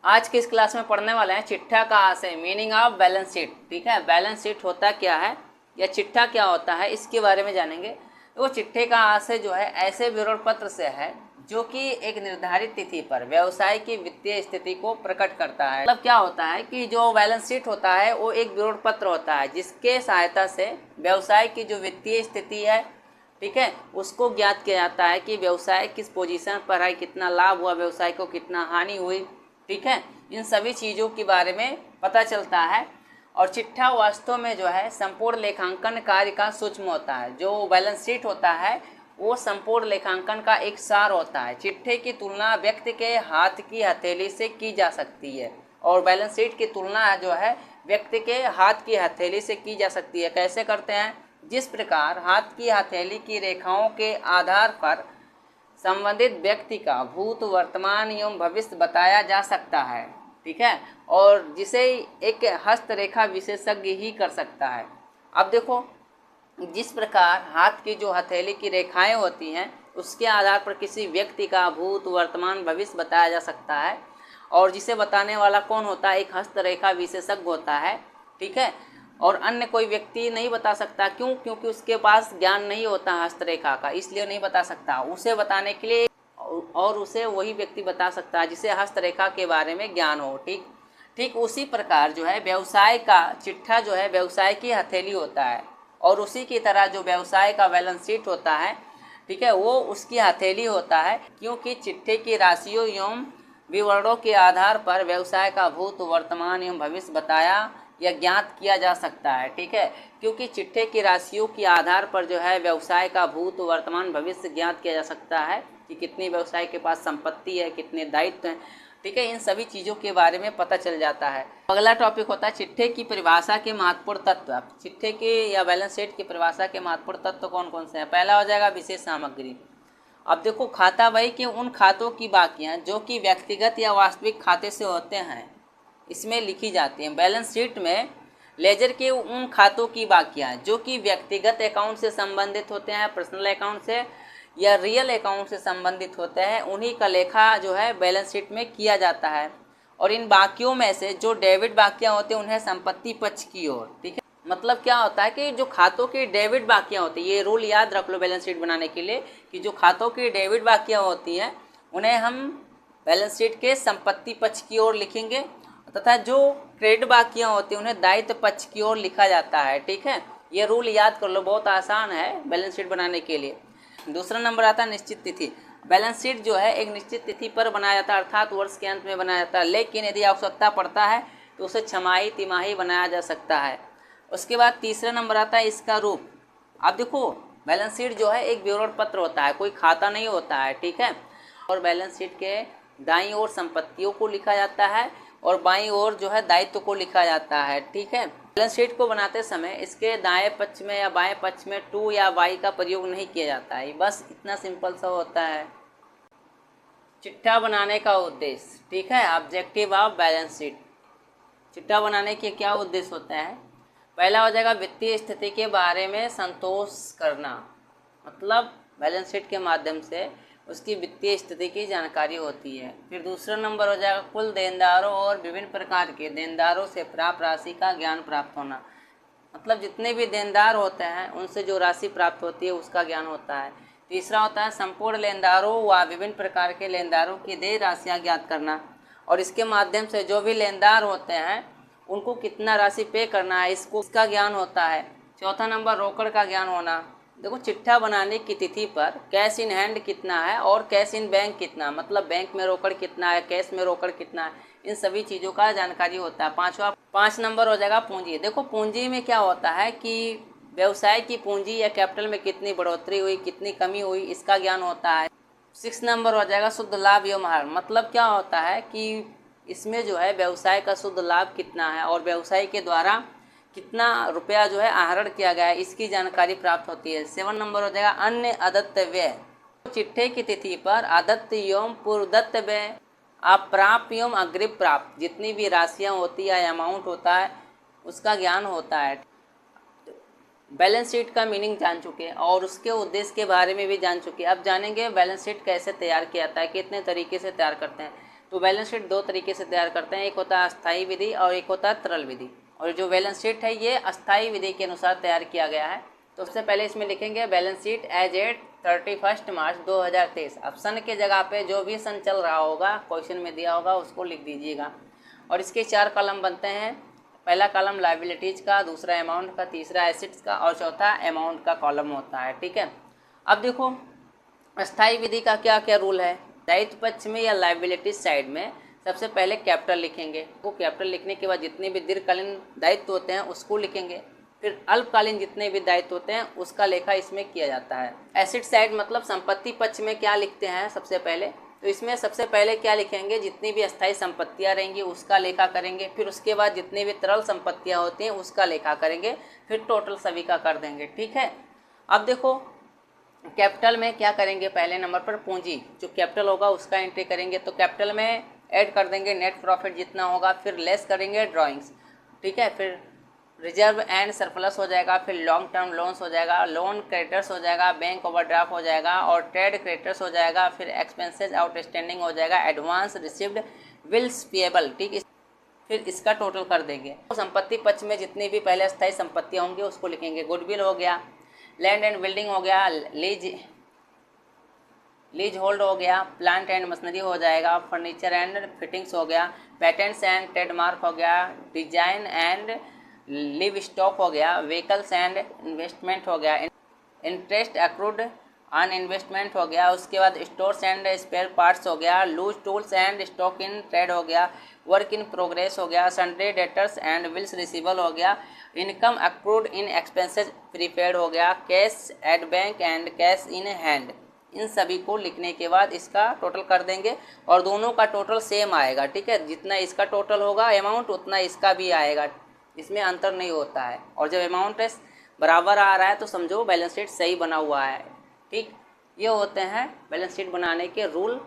आज की इस क्लास में पढ़ने वाले हैं चिट्ठा का आशय, मीनिंग ऑफ बैलेंस शीट। ठीक है, बैलेंस शीट होता क्या है या चिट्ठा क्या होता है, इसके बारे में जानेंगे। तो चिट्ठे का आशय जो है ऐसे विवरण पत्र से है जो कि एक निर्धारित तिथि पर व्यवसाय की वित्तीय स्थिति को प्रकट करता है। मतलब क्या होता है कि जो बैलेंस शीट होता है वो एक विवरण पत्र होता है जिसके सहायता से व्यवसाय की जो वित्तीय स्थिति है, ठीक है, उसको ज्ञात किया जाता है कि व्यवसाय किस पोजीशन पर है, कितना लाभ हुआ, व्यवसाय को कितना हानि हुई। ठीक है, इन सभी चीज़ों के बारे में पता चलता है। और चिट्ठा वास्तव में जो है संपूर्ण लेखांकन कार्य का सूक्ष्म होता है। जो बैलेंस शीट होता है वो संपूर्ण लेखांकन का एक सार होता है। चिट्ठे की तुलना व्यक्ति के हाथ की हथेली से की जा सकती है और बैलेंस शीट की तुलना जो है व्यक्ति के हाथ की हथेली से की जा सकती है। कैसे करते हैं? जिस प्रकार हाथ की हथेली की रेखाओं के आधार पर संबंधित व्यक्ति का भूत, वर्तमान एवं भविष्य बताया जा सकता है। ठीक है, और जिसे एक हस्तरेखा विशेषज्ञ ही कर सकता है। अब देखो, जिस प्रकार हाथ की जो हथेली की रेखाएं होती हैं उसके आधार पर किसी व्यक्ति का भूत, वर्तमान, भविष्य बताया जा सकता है और जिसे बताने वाला कौन होता है? एक हस्तरेखा विशेषज्ञ होता है। ठीक है, और अन्य कोई व्यक्ति नहीं बता सकता। क्यों? क्योंकि उसके पास ज्ञान नहीं होता हस्तरेखा का, इसलिए नहीं बता सकता। उसे बताने के लिए और उसे वही व्यक्ति बता सकता है जिसे हस्तरेखा के बारे में ज्ञान हो। ठीक उसी प्रकार जो है व्यवसाय का चिट्ठा जो है व्यवसाय की हथेली होता है और उसी की तरह जो व्यवसाय का बैलेंस शीट होता है, ठीक है, वो उसकी हथेली होता है। क्योंकि चिट्ठे की राशियों एवं विवरणों के आधार पर व्यवसाय का भूत, वर्तमान एवं भविष्य बताया या ज्ञात किया जा सकता है। ठीक है, क्योंकि चिट्ठे की राशियों के आधार पर जो है व्यवसाय का भूत, वर्तमान, भविष्य ज्ञात किया जा सकता है कि कितनी व्यवसाय के पास संपत्ति है, कितने दायित्व हैं। ठीक है, इन सभी चीज़ों के बारे में पता चल जाता है। अगला टॉपिक होता है चिट्ठे की परिभाषा के महत्वपूर्ण तत्व। चिट्ठे के या बैलेंस शीट की परिभाषा के महत्वपूर्ण तत्व कौन कौन से हैं? पहला हो जाएगा विशेष सामग्री। अब देखो, खाता बही के उन खातों की बाकियां जो कि व्यक्तिगत या वास्तविक खाते से होते हैं इसमें लिखी जाती हैं। बैलेंस शीट में लेजर के उन खातों की बाकियां जो कि व्यक्तिगत अकाउंट से संबंधित होते हैं, पर्सनल अकाउंट से या रियल अकाउंट से संबंधित होते हैं, उन्हीं का लेखा जो है बैलेंस शीट में किया जाता है। और इन बाकियों में से जो डेबिट बाकियां होती हैं उन्हें संपत्ति पक्ष की ओर। ठीक है, मतलब क्या होता है कि जो खातों की डेबिट बाकियां होती है, ये रूल याद रख लो बैलेंस शीट बनाने के लिए कि जो खातों की डेबिट बाकियां होती हैं उन्हें हम बैलेंस शीट के संपत्ति पक्ष की ओर लिखेंगे तथा जो क्रेडिट बाकियां होती हैं उन्हें दायित्व पक्ष की ओर लिखा जाता है। ठीक है, ये रूल याद कर लो, बहुत आसान है बैलेंस शीट बनाने के लिए। दूसरा नंबर आता है निश्चित तिथि। बैलेंस शीट जो है एक निश्चित तिथि पर बनाया जाता है, अर्थात वर्ष के अंत में बनाया जाता है, लेकिन यदि आवश्यकता पड़ता है तो उसे छमाही, तिमाही बनाया जा सकता है। उसके बाद तीसरा नंबर आता है इसका रूप। अब देखो, बैलेंस शीट जो है एक विवरण पत्र होता है, कोई खाता नहीं होता है। ठीक है, और बैलेंस शीट के दाईं ओर संपत्तियों को लिखा जाता है और बाईं ओर जो है दायित्व को लिखा जाता है। ठीक है, बैलेंस शीट को बनाते समय इसके दाएं पक्ष में या बाएं पक्ष में टू या वाई का प्रयोग नहीं किया जाता है। बस इतना सिंपल सा होता है। चिट्ठा बनाने का उद्देश्य। ठीक है, ऑब्जेक्टिव ऑफ बैलेंस शीट। चिट्ठा बनाने के क्या उद्देश्य होता है? पहला हो जाएगा वित्तीय स्थिति के बारे में संतोष करना, मतलब बैलेंस शीट के माध्यम से उसकी वित्तीय स्थिति की जानकारी होती है। फिर दूसरा नंबर हो जाएगा कुल देनदारों और विभिन्न प्रकार के देनदारों से प्राप्त राशि का ज्ञान प्राप्त होना, मतलब जितने भी देनदार होते हैं उनसे जो राशि प्राप्त होती है उसका ज्ञान होता है। तीसरा होता है संपूर्ण लेनदारों व विभिन्न प्रकार के लेनदारों की देय राशियाँ ज्ञात करना और इसके माध्यम से जो भी लेनदार होते हैं उनको कितना राशि पे करना है इसका ज्ञान होता है। चौथा नंबर रोकड़ का ज्ञान होना। देखो, चिट्ठा बनाने की तिथि पर कैश इन हैंड कितना है और कैश इन बैंक कितना, मतलब बैंक में रोकड़ कितना है, कैश में रोकड़ कितना है, इन सभी चीज़ों का जानकारी होता है। पाँच नंबर हो जाएगा पूंजी। देखो, पूंजी में क्या होता है कि व्यवसाय की पूंजी या कैपिटल में कितनी बढ़ोतरी हुई, कितनी कमी हुई, इसका ज्ञान होता है। 6 नंबर हो जाएगा शुद्ध लाभ एवं हार। मतलब क्या होता है कि इसमें जो है व्यवसाय का शुद्ध लाभ कितना है और व्यवसाय के द्वारा कितना रुपया जो है आहरण किया गया है, इसकी जानकारी प्राप्त होती है। 7 नंबर हो जाएगा अन्य अदत्त व्यय। चिट्ठे की तिथि पर आदत्त एवं पूर्वदत्त व्यय, अप्राप्य एवं अग्रिम प्राप्त जितनी भी राशियाँ होती है, अमाउंट होता है, उसका ज्ञान होता है। बैलेंस शीट का मीनिंग जान चुके हैं और उसके उद्देश्य के बारे में भी जान चुके हैं। अब जानेंगे बैलेंस शीट कैसे तैयार किया जाता है, कितने तरीके से तैयार करते हैं। तो बैलेंस शीट दो तरीके से तैयार करते हैं, एक होता है अस्थाई विधि और एक होता है तरल विधि। और जो बैलेंस शीट है ये अस्थाई विधि के अनुसार तैयार किया गया है। तो सबसे पहले इसमें लिखेंगे बैलेंस शीट एज एट 31 मार्च 2023। अब सन के जगह पे जो भी सन चल रहा होगा क्वेश्चन में दिया होगा उसको लिख दीजिएगा। और इसके 4 कॉलम बनते हैं, पहला कॉलम लायबिलिटीज का, दूसरा अमाउंट का, तीसरा एसेट्स का और चौथा अमाउंट का कॉलम होता है। ठीक है, अब देखो अस्थाई विधि का क्या क्या रूल है। दायित्व पक्ष में या लायबिलिटीज साइड में सबसे पहले कैपिटल लिखेंगे। वो कैपिटल लिखने के बाद जितने भी दीर्घकालीन दायित्व होते हैं उसको लिखेंगे। फिर अल्पकालीन जितने भी दायित्व होते हैं उसका लेखा इसमें किया जाता है। एसेट साइड मतलब संपत्ति पक्ष में क्या लिखते हैं सबसे पहले, तो इसमें सबसे पहले क्या लिखेंगे, जितनी भी अस्थायी संपत्तियां रहेंगी उसका लेखा करेंगे। फिर उसके बाद जितनी भी तरल संपत्तियां होती हैं उसका लेखा करेंगे। फिर टोटल सभी का कर देंगे। ठीक है, अब देखो कैपिटल में क्या करेंगे, पहले नंबर पर पूंजी जो कैपिटल होगा उसका एंट्री करेंगे। तो कैपिटल में ऐड कर देंगे नेट प्रॉफिट जितना होगा, फिर लेस करेंगे ड्राइंग्स। ठीक है, फिर रिजर्व एंड सरप्लस हो जाएगा, फिर लॉन्ग टर्म लोन्स हो जाएगा, लोन क्रेडिटर्स हो जाएगा, बैंक ओवरड्राफ्ट हो जाएगा और ट्रेड क्रेडिटर्स हो जाएगा, फिर एक्सपेंसेस आउटस्टैंडिंग हो जाएगा, एडवांस रिसीव्ड, बिल्स पेएबल। ठीक, फिर इसका टोटल कर देंगे। तो संपत्ति पक्ष में जितनी भी पहले अस्थायी संपत्तियां होंगी उसको लिखेंगे। गुडविल हो गया, लैंड एंड बिल्डिंग हो गया, लीज होल्ड हो गया, प्लांट एंड मशीनरी हो जाएगा, फर्नीचर एंड फिटिंग्स हो गया, पेटेंट्स एंड ट्रेडमार्क हो गया, डिजाइन एंड लिव स्टॉक हो गया, व्हीकल्स एंड इन्वेस्टमेंट हो गया, इंटरेस्ट अक्रूड ऑन इन्वेस्टमेंट हो गया, उसके बाद स्टोर्स एंड स्पेयर पार्ट्स हो गया, loose tools and stock in trade हो गया, वर्क इन प्रोग्रेस हो गया, sundry debtors and bills receivable हो गया, income accrued in expenses prepaid हो गया, cash at bank and cash in hand. इन सभी को लिखने के बाद इसका टोटल कर देंगे और दोनों का टोटल सेम आएगा। ठीक है, जितना इसका टोटल होगा अमाउंट उतना इसका भी आएगा, इसमें अंतर नहीं होता है। और जब अमाउंट बराबर आ रहा है तो समझो बैलेंस शीट सही बना हुआ है। ठीक, ये होते हैं बैलेंस शीट बनाने के रूल।